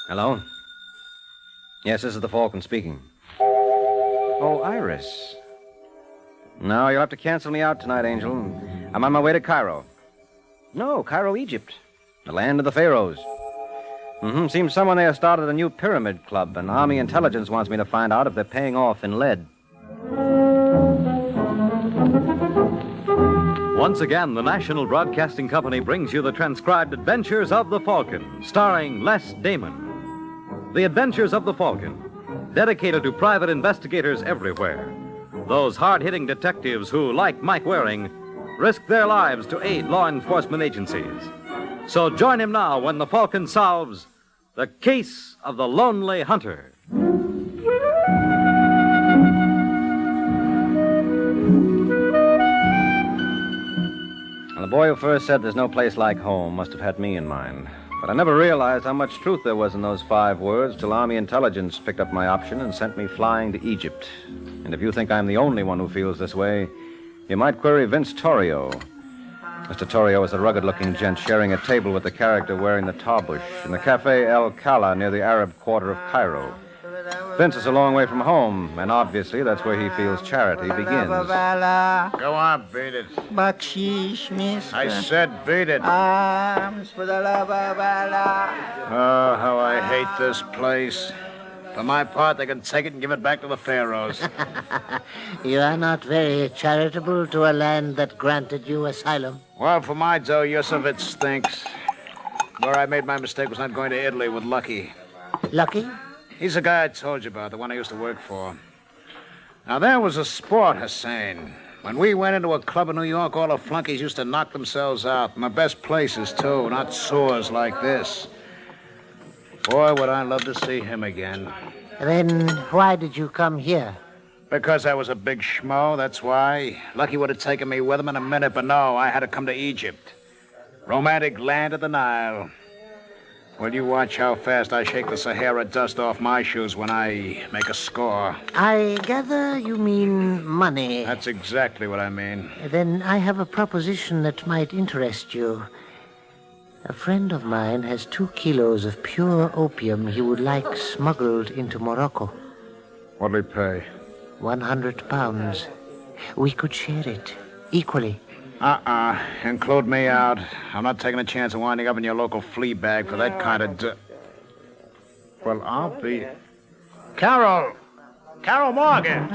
Hello? Yes, this is the Falcon speaking. Oh, Iris. No, you'll have to cancel me out tonight, Angel. I'm on my way to Cairo. No, Cairo, Egypt. The land of the pharaohs. Seems someone there started a new pyramid club, and Army Intelligence wants me to find out if they're paying off in lead. Once again, the National Broadcasting Company brings you the transcribed adventures of the Falcon, starring Les Damon. The Adventures of the Falcon, dedicated to private investigators everywhere. Those hard-hitting detectives who, like Mike Waring, risk their lives to aid law enforcement agencies. So join him now when the Falcon solves the case of the Lonely Hunter. Well, the boy who first said there's no place like home must have had me in mind. But I never realized how much truth there was in those 5 words till Army Intelligence picked up my option and sent me flying to Egypt. And if you think I'm the only one who feels this way, you might query Vince Torrio. Mr. Torrio is a rugged-looking gent sharing a table with the character wearing the tarbush in the Cafe El Kala near the Arab quarter of Cairo. Vince is a long way from home, and obviously that's where he feels charity begins. Go on, beat it. Bakshish, mister. I said beat it. Arms for the love of Allah. Oh, how I hate this place. For my part, they can take it and give it back to the pharaohs. You are not very charitable to a land that granted you asylum. Well, for my dough, Yusuf, it stinks. Where I made my mistake was not going to Italy with Lucky. Lucky? He's the guy I told you about, the one I used to work for. Now, there was a sport, Hussein. When we went into a club in New York, all the flunkies used to knock themselves out. In the best places, too, not sores like this. Boy, would I love to see him again. Then why did you come here? Because I was a big schmo, that's why. Lucky would have taken me with him in a minute, but no, I had to come to Egypt. Romantic land of the Nile. Well, you watch how fast I shake the Sahara dust off my shoes when I make a score. I gather you mean money. That's exactly what I mean. Then I have a proposition that might interest you. A friend of mine has 2 kilos of pure opium he would like smuggled into Morocco. What'll he pay? 100 pounds. We could share it equally. Include me out. I'm not taking a chance of winding up in your local flea bag for that kind of... Well, I'll be... Carol! Carol Morgan!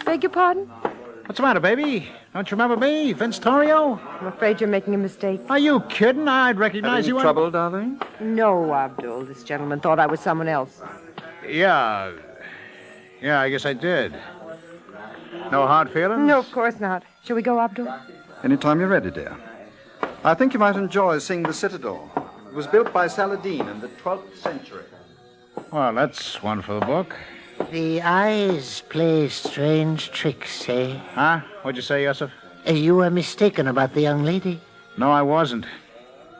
Beg your pardon? What's the matter, baby? Don't you remember me, Vince Torrio? I'm afraid you're making a mistake. Are you kidding? I'd recognize you. Trouble, darling? No, Abdul. This gentleman thought I was someone else. Yeah, I guess I did. No hard feelings? No, of course not. Shall we go, Abdul? Anytime you're ready, dear. I think you might enjoy seeing the Citadel. It was built by Saladin in the 12th century. Well, that's one for the book. The eyes play strange tricks, eh? Huh? What'd you say, Yusuf? You were mistaken about the young lady. No, I wasn't.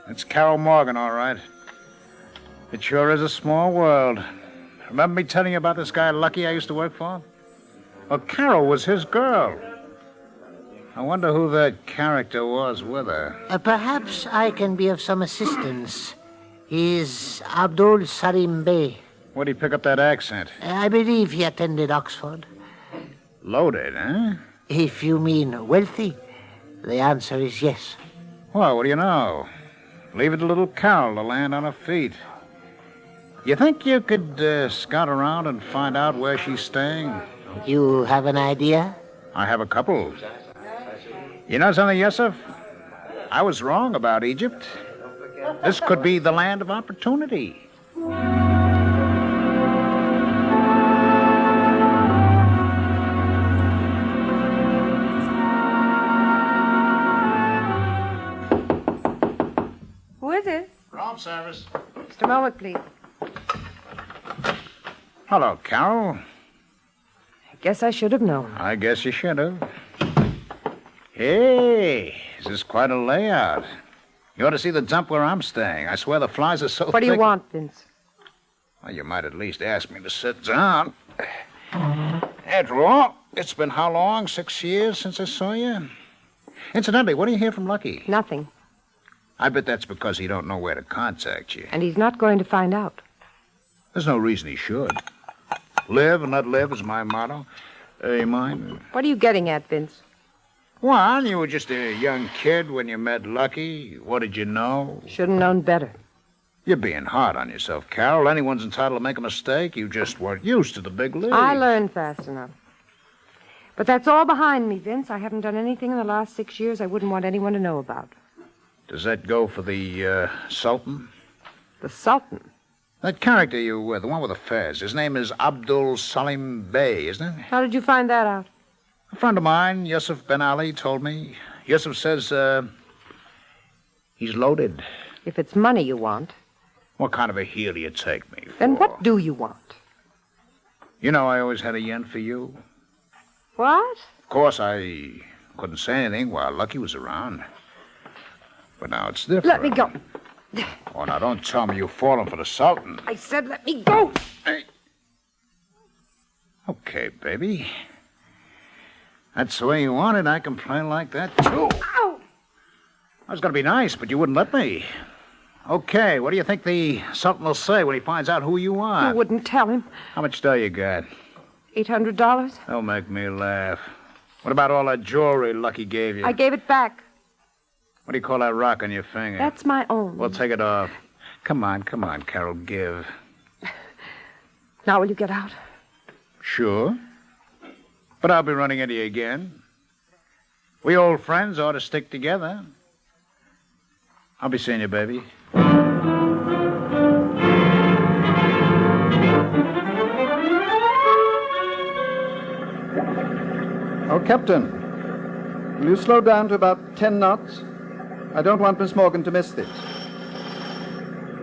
It's Carol Morgan, all right. It sure is a small world. Remember me telling you about this guy Lucky I used to work for? Well, Carol was his girl. I wonder who that character was with her. Perhaps I can be of some assistance. He's Abdul Sarim Bey. Where'd he pick up that accent? I believe he attended Oxford. Loaded, huh? If you mean wealthy, the answer is yes. Well, what do you know? Leave it to little Carol to land on her feet. You think you could scout around and find out where she's staying? You have an idea? I have a couple. You know something, Yusuf? I was wrong about Egypt. This could be the land of opportunity. Who is it? Room service. Just a moment, please. Hello, Carol. I guess I should have known. I guess you should have. Hey, this is quite a layout. You ought to see the dump where I'm staying. I swear the flies are so What do you want, Vince? Well, you might at least ask me to sit down. After all, it's been how long? 6 years since I saw you? Incidentally, what do you hear from Lucky? Nothing. I bet that's because he don't know where to contact you. And he's not going to find out. There's no reason he should. Live and let live is my motto. You mind? What are you getting at, Vince? Well, you were just a young kid when you met Lucky. What did you know? Should have known better. You're being hard on yourself, Carol. Anyone's entitled to make a mistake. You just weren't used to the big leagues. I learned fast enough. But that's all behind me, Vince. I haven't done anything in the last 6 years I wouldn't want anyone to know about. Does that go for the Sultan? The Sultan? That character the one with the fez. His name is Abdul Salim Bey, isn't it? How did you find that out? A friend of mine, Yusuf Ben Ali, told me. Yusuf says he's loaded. If it's money you want, What kind of a heel do you take me for? then what do you want? You know I always had a yen for you. What? Of course, I couldn't say anything while Lucky was around. But now it's different. Let me go. Oh, now don't tell me you've fallen for the Sultan. I said let me go. Hey. Okay, baby. That's the way you want it. I can play like that, too. Ow! I was going to be nice, but you wouldn't let me. Okay, what do you think the Sultan will say when he finds out who you are? You wouldn't tell him. How much dough you got? $800? Don't make me laugh. What about all that jewelry Lucky gave you? I gave it back. What do you call that rock on your finger? That's my own. Well, take it off. Come on, Carol, give. Now will you get out? Sure. But I'll be running into you again. We old friends ought to stick together. I'll be seeing you, baby. Oh, Captain, will you slow down to about 10 knots? I don't want Miss Morgan to miss this.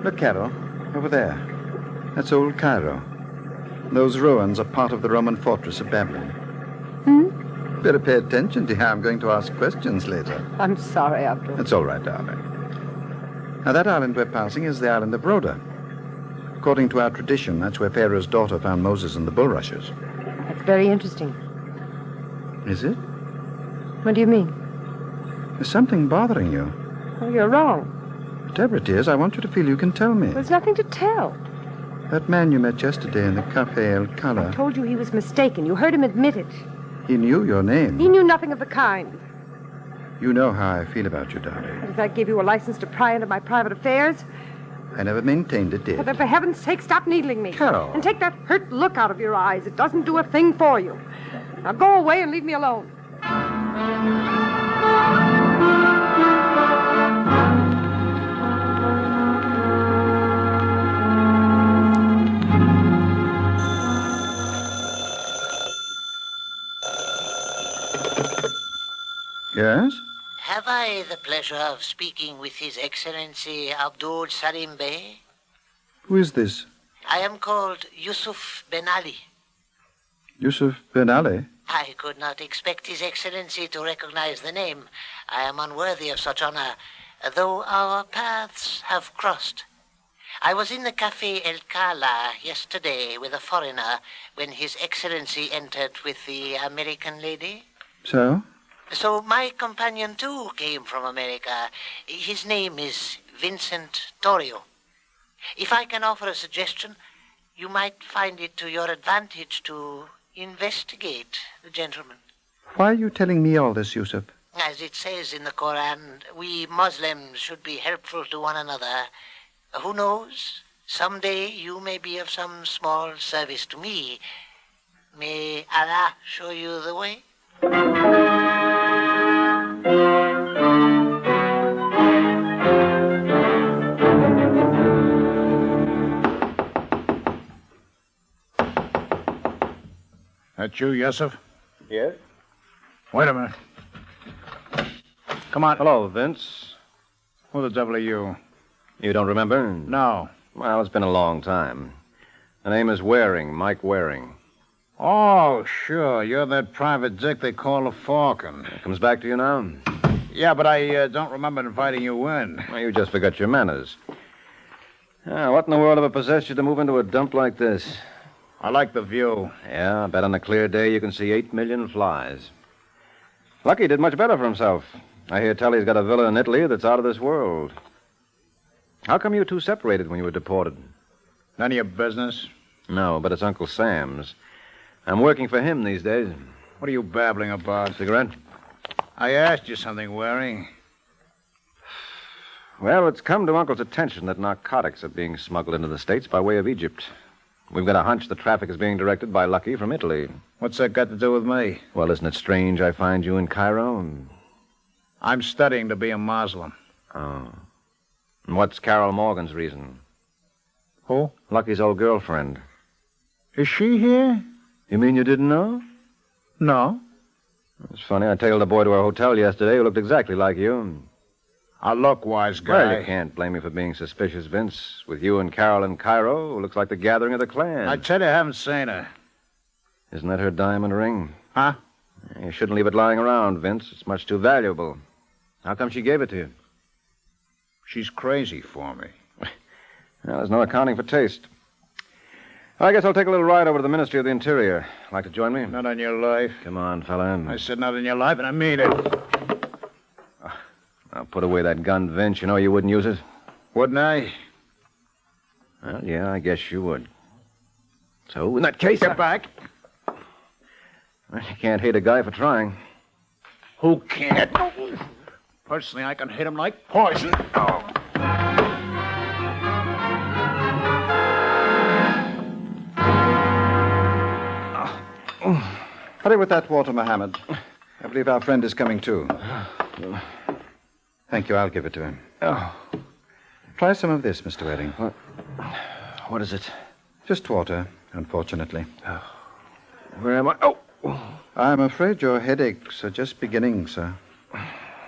Look, Carol, over there. That's old Cairo. Those ruins are part of the Roman fortress of Babylon. Better pay attention to how I'm going to ask questions later. I'm sorry, Abdul. It's all right, darling. Now, that island we're passing is the island of Rhoda. According to our tradition, that's where Pharaoh's daughter found Moses and the bulrushes. That's very interesting. Is it? What do you mean? There's something bothering you. Oh, you're wrong. Deborah, dears, I want you to feel you can tell me. There's nothing to tell. That man you met yesterday in the Café El Cala, I told you he was mistaken. You heard him admit it. he knew your name. He knew nothing of the kind. You know how I feel about you, darling. Does that give you a license to pry into my private affairs? I never maintained it did. But then, for heaven's sake, stop needling me. Carol. And take that hurt look out of your eyes. It doesn't do a thing for you. Now go away and leave me alone. Yes? Have I the pleasure of speaking with His Excellency Abdul Salim Bey? Who is this? I am called Yusuf Ben Ali. Yusuf Ben Ali? I could not expect His Excellency to recognize the name. I am unworthy of such honor, though our paths have crossed. I was in the Café El Cala yesterday with a foreigner when His Excellency entered with the American lady. So? So my companion, too, came from America. His name is Vincent Torrio. If I can offer a suggestion, you might find it to your advantage to investigate the gentleman. Why are you telling me all this, Yusuf? As it says in the Koran, we Muslims should be helpful to one another. Who knows? Someday you may be of some small service to me. May Allah show you the way? That you, Yusuf? Yes? Wait a minute. Come on. Hello, Vince. Who the devil are you? You don't remember? No. Well, it's been a long time. The name is Waring, Mike Waring. Oh, sure. You're that private dick they call a Falcon. It comes back to you now? Yeah, but I don't remember inviting you in. Well, you just forgot your manners. What in the world ever possessed you to move into a dump like this? I like the view. Yeah, I bet on a clear day you can see 8 million flies. Lucky did much better for himself. I hear tell he's got a villa in Italy that's out of this world. How come you two separated when you were deported? None of your business. No, but it's Uncle Sam's. I'm working for him these days. What are you babbling about? Cigarette? I asked you something, Waring. Well, it's come to Uncle's attention that narcotics are being smuggled into the States by way of Egypt. We've got a hunch the traffic is being directed by Lucky from Italy. What's that got to do with me? Well, isn't it strange I find you in Cairo? I'm studying to be a Muslim. Oh. And what's Carol Morgan's reason? Who? Lucky's old girlfriend. Is she here? You mean you didn't know? No. It's funny. I tailed a boy to our hotel yesterday who looked exactly like you. I look, wise guy. Well, you can't blame me for being suspicious, Vince. With you and Carol in Cairo, it looks like the gathering of the clan. I tell you, I haven't seen her. Isn't that her diamond ring? Huh? You shouldn't leave it lying around, Vince. It's much too valuable. How come she gave it to you? She's crazy for me. Well, there's no accounting for taste. I guess I'll take a little ride over to the Ministry of the Interior. Like to join me? Not on your life. Come on, fella. I said not on your life, and I mean it. Now, put away that gun, Vince. You know you wouldn't use it. Wouldn't I? Well, yeah, I guess you would. So, in that case... Get back. Well, you can't hate a guy for trying. Who can't? Personally, I can hit him like poison. Oh. Hurry with that water, Mohammed. I believe our friend is coming too. Thank you. I'll give it to him. Oh. Try some of this, Mr. Waring. What is it? Just water, unfortunately. Oh. Where am I? Oh! I'm afraid your headaches are just beginning, sir.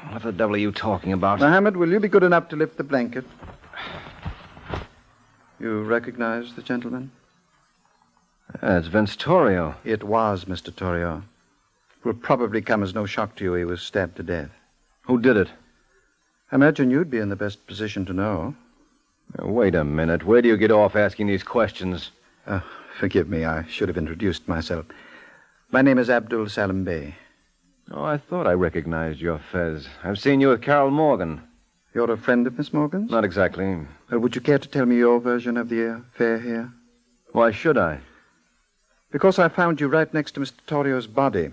What the devil are you talking about? Mohammed, will you be good enough to lift the blanket? You recognize the gentleman? It's Vince Torrio. It was Mr. Torrio. It will probably come as no shock to you he was stabbed to death. Who did it? I imagine you'd be in the best position to know. Now, wait a minute. Where do you get off asking these questions? Forgive me. I should have introduced myself. My name is Abdul Salim Bey. Oh, I thought I recognized your fez. I've seen you with Carol Morgan. You're a friend of Miss Morgan's? Not exactly. Well, would you care to tell me your version of the affair here? Why should I? Because I found you right next to Mr. Torrio's body,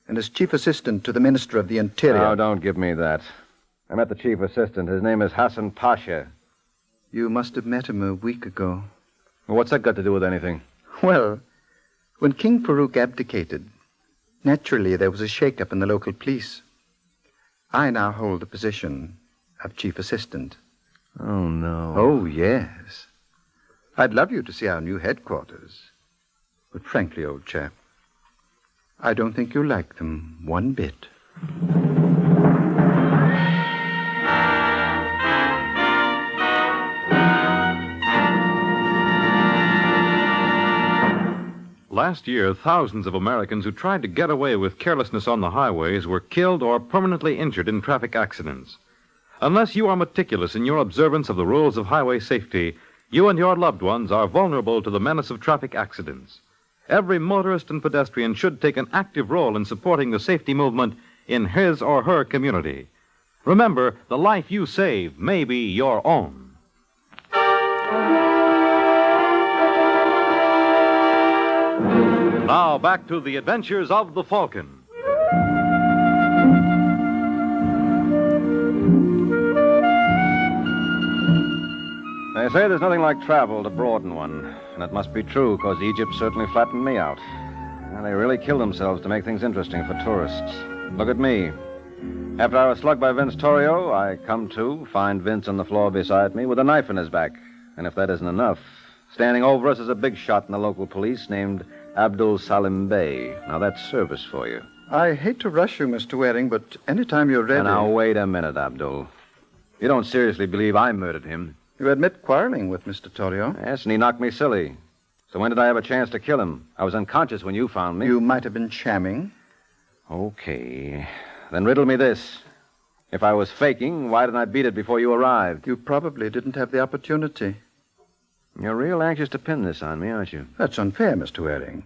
and as chief assistant to the Minister of the Interior. Oh, don't give me that. I met the chief assistant. His name is Hassan Pasha. You must have met him a week ago. Well, what's that got to do with anything? Well, when King Farouk abdicated, naturally there was a shake-up in the local police. I now hold the position of chief assistant. Oh, no. Oh, yes. I'd love you to see our new headquarters. But frankly, old chap, I don't think you'll like them one bit. Last year, thousands of Americans who tried to get away with carelessness on the highways were killed or permanently injured in traffic accidents. Unless you are meticulous in your observance of the rules of highway safety, you and your loved ones are vulnerable to the menace of traffic accidents. Every motorist and pedestrian should take an active role in supporting the safety movement in his or her community. Remember, the life you save may be your own. Now back to the adventures of the Falcon. They say there's nothing like travel to broaden one. And it must be true, because Egypt certainly flattened me out. And they really killed themselves to make things interesting for tourists. Look at me. After I was slugged by Vince Torrio, I come to, find Vince on the floor beside me with a knife in his back. And if that isn't enough, standing over us is a big shot in the local police named Abdul Salim Bey. Now, that's service for you. I hate to rush you, Mr. Waring, but anytime you're ready... Now, wait a minute, Abdul. You don't seriously believe I murdered him? You admit quarreling with Mr. Torrio? Yes, and he knocked me silly. So when did I have a chance to kill him? I was unconscious when you found me. You might have been shamming. Okay. Then riddle me this. If I was faking, why didn't I beat it before you arrived? You probably didn't have the opportunity. You're real anxious to pin this on me, aren't you? That's unfair, Mr. Waring.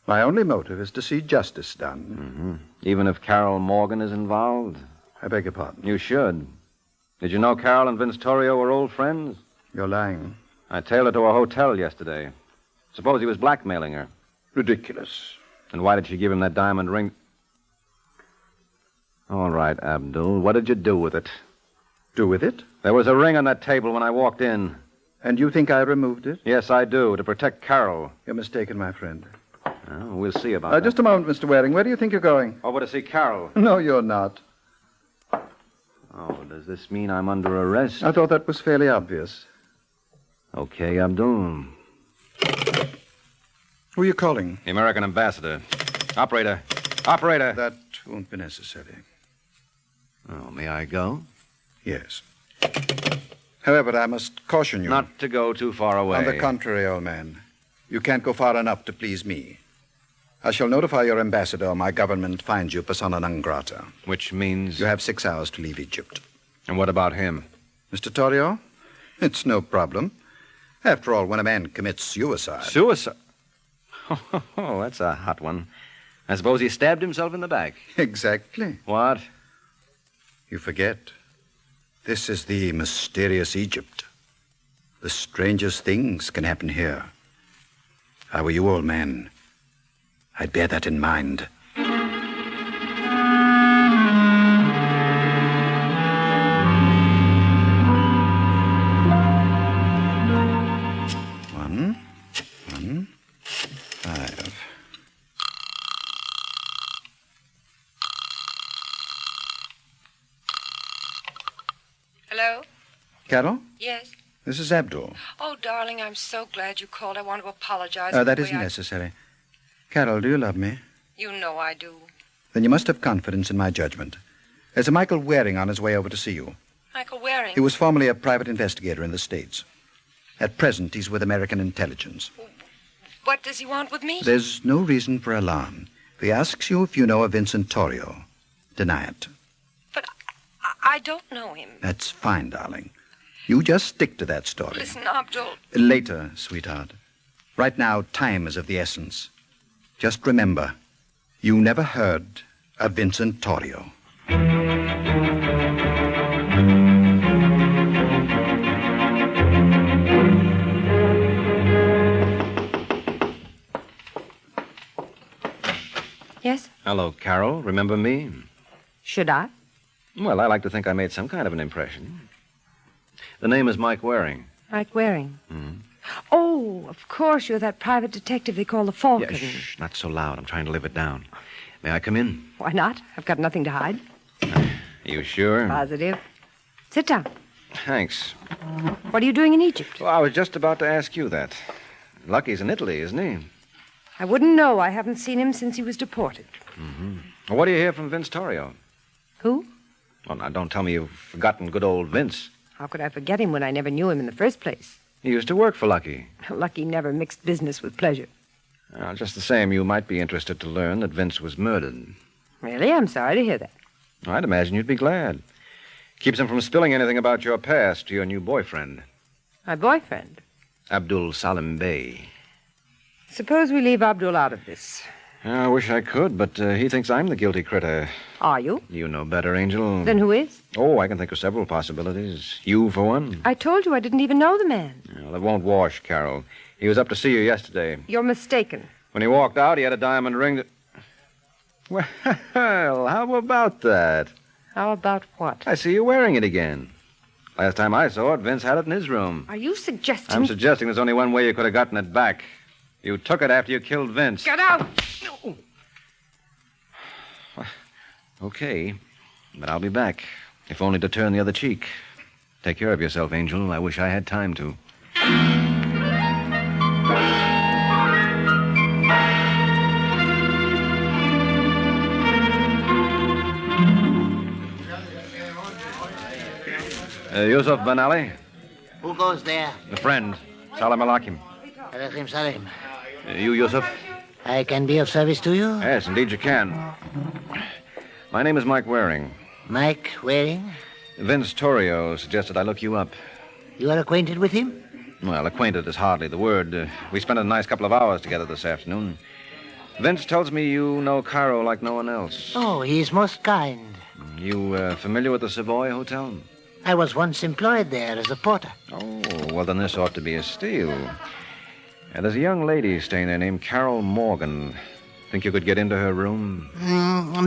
My only motive is to see justice done. Mm-hmm. Even if Carol Morgan is involved? I beg your pardon. You should. Did you know Carol and Vince Torrio were old friends? You're lying. I tailed her to a hotel yesterday. Suppose he was blackmailing her. Ridiculous. And why did she give him that diamond ring? All right, Abdul. What did you do with it? Do with it? There was a ring on that table when I walked in. And you think I removed it? Yes, I do, to protect Carol. You're mistaken, my friend. Well, we'll see about that. Just a moment, Mr. Waring. Where do you think you're going? Over to see Carol. No, you're not. Oh, does this mean I'm under arrest? I thought that was fairly obvious. Okay, Abdul. Who are you calling? The American ambassador. Operator. Operator. That won't be necessary. Oh, may I go? Yes. However, I must caution you. Not to go too far away. On the contrary, old man. You can't go far enough to please me. I shall notify your ambassador or my government finds you persona non grata. Which means? You have 6 hours to leave Egypt. And what about him? Mr. Torrio? It's no problem. After all, when a man commits suicide... Suicide? Oh, that's a hot one. I suppose he stabbed himself in the back. Exactly. What? You forget. This is the mysterious Egypt. The strangest things can happen here. If I were you, old man, I'd bear that in mind. One, 5. Hello? Carol? Yes? This is Abdul. Oh, darling, I'm so glad you called. I want to apologize. That isn't necessary. Carol, do you love me? You know I do. Then you must have confidence in my judgment. There's a Michael Waring on his way over to see you. Michael Waring? He was formerly a private investigator in the States. At present, he's with American intelligence. What does he want with me? There's no reason for alarm. If he asks you if you know a Vincent Torrio, deny it. But I don't know him. That's fine, darling. You just stick to that story. Listen, Abdul. Later, sweetheart. Right now, time is of the essence. Just remember, you never heard of Vincent Torrio. Yes? Hello, Carol. Remember me? Should I? Well, I like to think I made some kind of an impression. The name is Mike Waring. Mike Waring? Mm-hmm. Oh, of course, you're that private detective they call the Falcon. Yeah, shh, not so loud. I'm trying to live it down. May I come in? Why not? I've got nothing to hide. You sure? Positive. Sit down. Thanks. What are you doing in Egypt? Well, I was just about to ask you that. Lucky's in Italy, isn't he? I wouldn't know. I haven't seen him since he was deported. Mm-hmm. Well, what do you hear from Vince Torrio? Who? Well, now, don't tell me you've forgotten good old Vince. How could I forget him when I never knew him in the first place? He used to work for Lucky. Lucky never mixed business with pleasure. Just the same, you might be interested to learn that Vince was murdered. Really? I'm sorry to hear that. I'd imagine you'd be glad. Keeps him from spilling anything about your past to your new boyfriend. My boyfriend? Abdul Salim Bey. Suppose we leave Abdul out of this. I wish I could, but he thinks I'm the guilty critter. Are you? You know better, Angel. Then who is? Oh, I can think of several possibilities. You, for one. I told you I didn't even know the man. Well, it won't wash, Carol. He was up to see you yesterday. You're mistaken. When he walked out, he had a diamond ring that... Well, how about that? How about what? I see you wearing it again. Last time I saw it, Vince had it in his room. Are you suggesting... I'm suggesting there's only one way you could have gotten it back. You took it after you killed Vince. Get out! Okay, but I'll be back, if only to turn the other cheek. Take care of yourself, Angel. I wish I had time to. Yusuf Ben Ali? Who goes there? The friend, Salam Alakim. Alaikum salam. You, Yusuf? I can be of service to you? Yes, indeed you can. My name is Mike Waring. Mike Waring? Vince Torrio suggested I look you up. You are acquainted with him? Well, acquainted is hardly the word. We spent a nice couple of hours together this afternoon. Vince tells me you know Cairo like no one else. Oh, he is most kind. You familiar with the Savoy Hotel? I was once employed there as a porter. Oh, well, then this ought to be a steal. There's a young lady staying there named Carol Morgan. Think you could get into her room?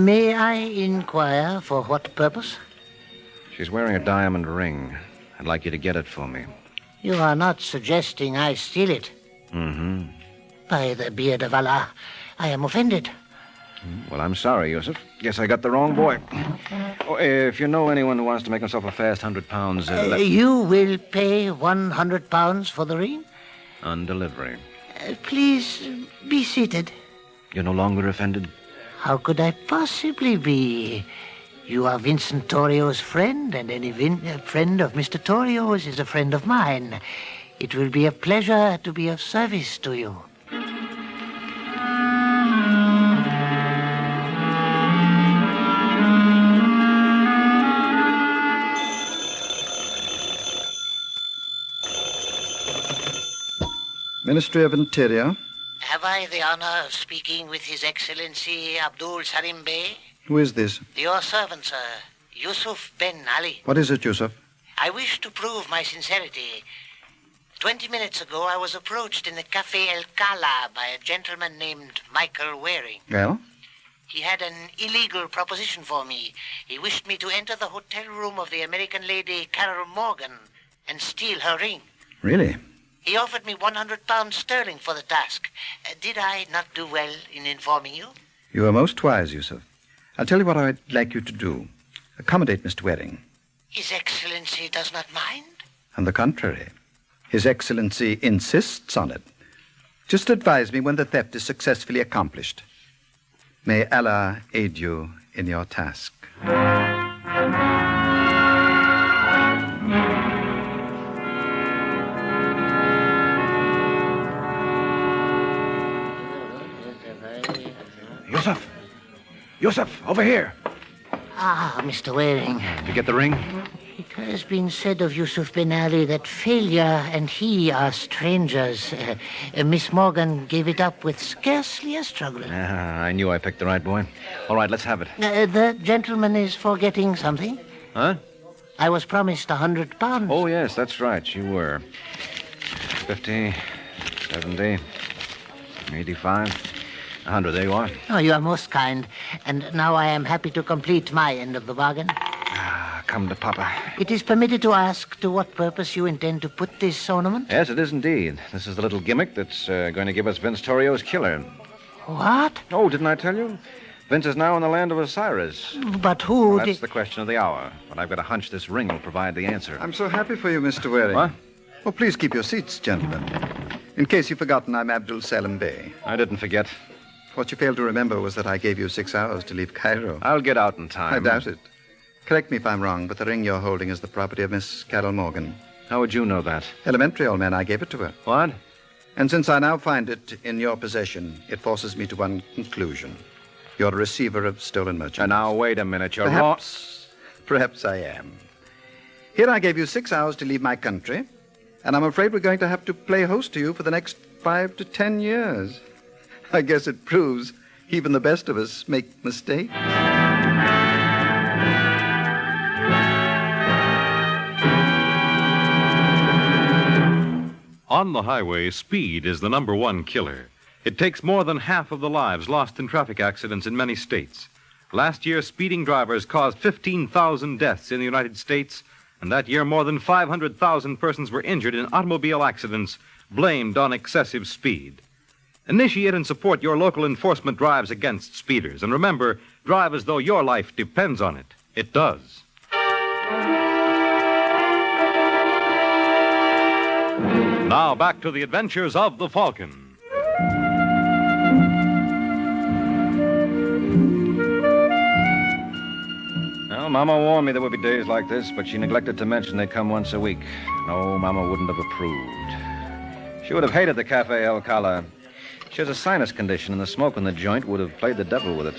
May I inquire for what purpose? She's wearing a diamond ring. I'd like you to get it for me. You are not suggesting I steal it? Mm-hmm. By the beard of Allah, I am offended. Well, I'm sorry, Yusuf. Guess I got the wrong boy. Oh, if you know anyone who wants to make himself a fast £100... You will pay £100 for the ring? On delivery. Please, be seated. You're no longer offended? How could I possibly be? You are Vincent Torrio's friend, and any friend of Mr. Torrio's is a friend of mine. It will be a pleasure to be of service to you. Ministry of Interior. Have I the honor of speaking with His Excellency Abdul Salim Bey? Who is this? Your servant, sir, Yusuf Ben Ali. What is it, Yusuf? I wish to prove my sincerity. 20 minutes ago, I was approached in the Café El Kala by a gentleman named Michael Waring. Well? He had an illegal proposition for me. He wished me to enter the hotel room of the American lady Carol Morgan and steal her ring. Really? He offered me £100 sterling for the task. Did I not do well in informing you? You are most wise, Yusuf. I'll tell you what I'd like you to do. Accommodate Mr. Waring. His Excellency does not mind? On the contrary. His Excellency insists on it. Just advise me when the theft is successfully accomplished. May Allah aid you in your task. Yusuf, over here. Ah, Mr. Waring. Did you get the ring? It has been said of Yusuf Ben Ali that failure and he are strangers. Miss Morgan gave it up with scarcely a struggle. I knew I picked the right boy. All right, let's have it. The gentleman is forgetting something. Huh? I was promised £100. Oh, yes, that's right. You were. 50, 70, 85, 100. There you are. Oh, you are most kind. And now I am happy to complete my end of the bargain. Come to Papa. It is permitted to ask to what purpose you intend to put this ornament? Yes, it is indeed. This is the little gimmick that's going to give us Vince Torrio's killer. What? Oh, didn't I tell you? Vince is now in the land of Osiris. But who Well, that's the question of the hour. But I've got a hunch this ring will provide the answer. I'm so happy for you, Mr. Waring. What? Oh, please keep your seats, gentlemen. In case you've forgotten, I'm Abdul Salim Bey. I didn't forget. What you failed to remember was that I gave you 6 hours to leave Cairo. I'll get out in time. I doubt it. Correct me if I'm wrong, but the ring you're holding is the property of Miss Carol Morgan. How would you know that? Elementary, old man. I gave it to her. What? And since I now find it in your possession, it forces me to one conclusion. You're a receiver of stolen merchandise. Now, wait a minute. You're Perhaps I am. Here I gave you 6 hours to leave my country, and I'm afraid we're going to have to play host to you for the next 5 to 10 years. I guess it proves even the best of us make mistakes. On the highway, speed is the number one killer. It takes more than half of the lives lost in traffic accidents in many states. Last year, speeding drivers caused 15,000 deaths in the United States, and that year more than 500,000 persons were injured in automobile accidents blamed on excessive speed. Initiate and support your local enforcement drives against speeders. And remember, drive as though your life depends on it. It does. Now back to the adventures of the Falcon. Well, Mama warned me there would be days like this, but she neglected to mention they'd come once a week. No, Mama wouldn't have approved. She would have hated the Cafe El Kala. She has a sinus condition, and the smoke in the joint would have played the devil with it.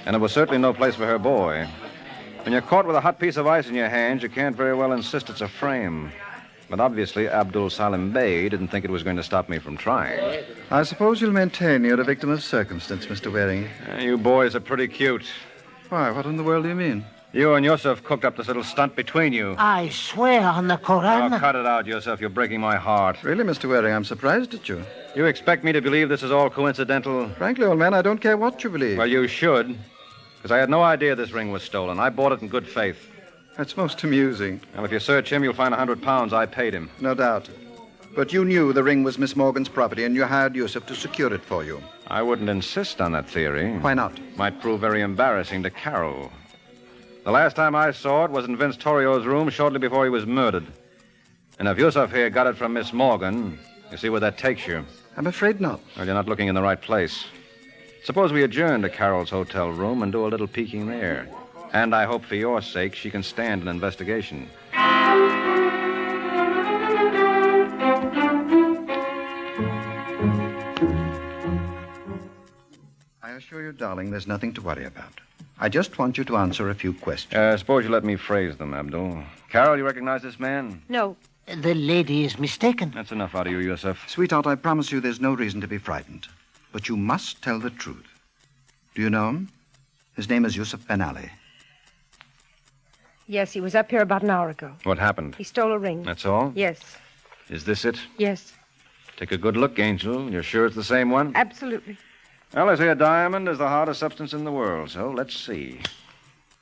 And it was certainly no place for her boy. When you're caught with a hot piece of ice in your hands, you can't very well insist it's a frame. But obviously, Abdul Salim Bey didn't think it was going to stop me from trying. I suppose you'll maintain you're a victim of circumstance, Mr. Waring. You boys are pretty cute. Why, what in the world do you mean? You and Yusuf cooked up this little stunt between you. I swear on the Koran. Oh, cut it out, Yusuf. You're breaking my heart. Really, Mr. Waring, I'm surprised at you. You expect me to believe this is all coincidental? Frankly, old man, I don't care what you believe. Well, you should. Because I had no idea this ring was stolen. I bought it in good faith. That's most amusing. And if you search him, you'll find £100 I paid him. No doubt. But you knew the ring was Miss Morgan's property, and you hired Yusuf to secure it for you. I wouldn't insist on that theory. Why not? Might prove very embarrassing to Carol. The last time I saw it was in Vince Torrio's room shortly before he was murdered. And if Yusuf here got it from Miss Morgan, you see where that takes you. I'm afraid not. Well, you're not looking in the right place. Suppose we adjourn to Carol's hotel room and do a little peeking there. And I hope for your sake she can stand an investigation. I assure you, darling, there's nothing to worry about. I just want you to answer a few questions. Suppose you let me phrase them, Abdul. Carol, you recognize this man? No. The lady is mistaken. That's enough out of you, Yusuf. Sweetheart, I promise you there's no reason to be frightened. But you must tell the truth. Do you know him? His name is Yusuf Ben Ali. Yes, he was up here about an hour ago. What happened? He stole a ring. That's all? Yes. Is this it? Yes. Take a good look, Angel. You're sure it's the same one? Absolutely. Well, they say a diamond is the hardest substance in the world, so let's see.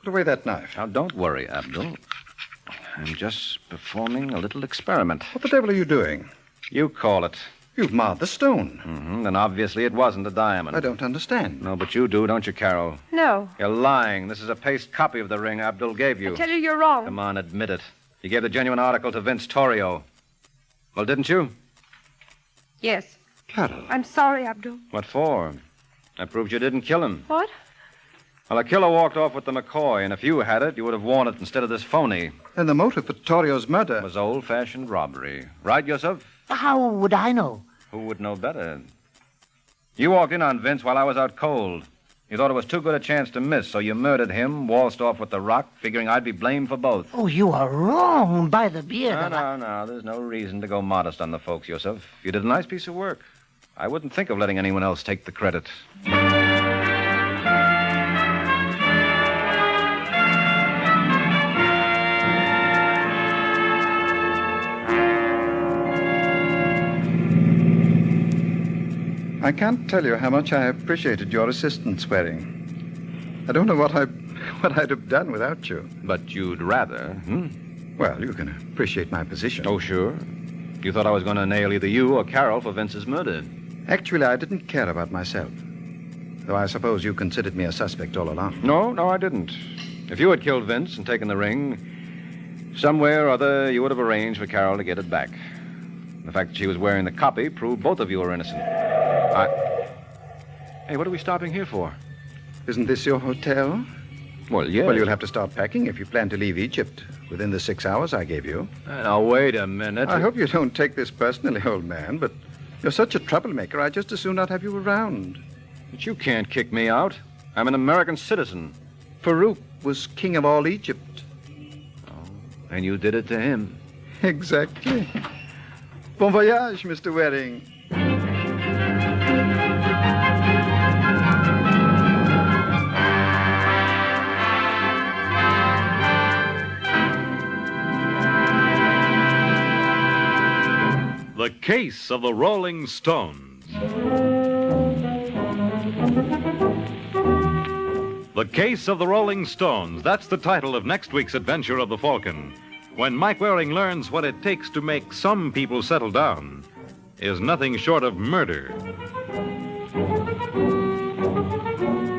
Put away that knife. Now, don't worry, Abdul. I'm just performing a little experiment. What the devil are you doing? You call it. You've marred the stone. Mm-hmm. Then obviously it wasn't a diamond. I don't understand. No, but you do, don't you, Carol? No. You're lying. This is a paste copy of the ring Abdul gave you. I tell you, you're wrong. Come on, admit it. You gave the genuine article to Vince Torrio. Well, didn't you? Yes. Carol. I'm sorry, Abdul. What for? That proves you didn't kill him. What? Well, a killer walked off with the McCoy, and if you had it, you would have worn it instead of this phony. And the motive for Torrio's murder It was old-fashioned robbery. Right, Yusuf? How would I know? Who would know better? You walked in on Vince while I was out cold. You thought it was too good a chance to miss, so you murdered him, waltzed off with the rock, figuring I'd be blamed for both. Oh, you are wrong by the beard. No. There's no reason to go modest on the folks, Yusuf. You did a nice piece of work. I wouldn't think of letting anyone else take the credit. I can't tell you how much I appreciated your assistance, Waring. I don't know what I'd have done without you. But you'd rather, Well, you can appreciate my position. Oh, sure. You thought I was going to nail either you or Carol for Vince's murder. Actually, I didn't care about myself. Though I suppose you considered me a suspect all along. No, I didn't. If you had killed Vince and taken the ring, somewhere or other you would have arranged for Carol to get it back. The fact that she was wearing the copy proved both of you were innocent. Hey, what are we stopping here for? Isn't this your hotel? Well, yes. Well, you'll have to start packing if you plan to leave Egypt within the 6 hours I gave you. Now, wait a minute. I hope you don't take this personally, old man, but you're such a troublemaker, I'd just as soon not have you around. But you can't kick me out. I'm an American citizen. Farouk was king of all Egypt. Oh, and you did it to him. Exactly. Bon voyage, Mr. Waring. The Case of the Rolling Stones. The Case of the Rolling Stones. That's the title of next week's adventure of the Falcon. When Mike Waring learns what it takes to make some people settle down is nothing short of murder.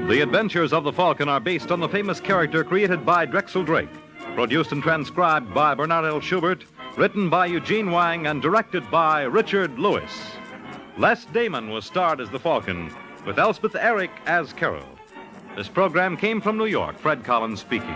The Adventures of the Falcon are based on the famous character created by Drexel Drake, produced and transcribed by Bernard L. Schubert, written by Eugene Wang, and directed by Richard Lewis. Les Damon was starred as the Falcon, with Elspeth Eric as Carol. This program came from New York. Fred Collins speaking.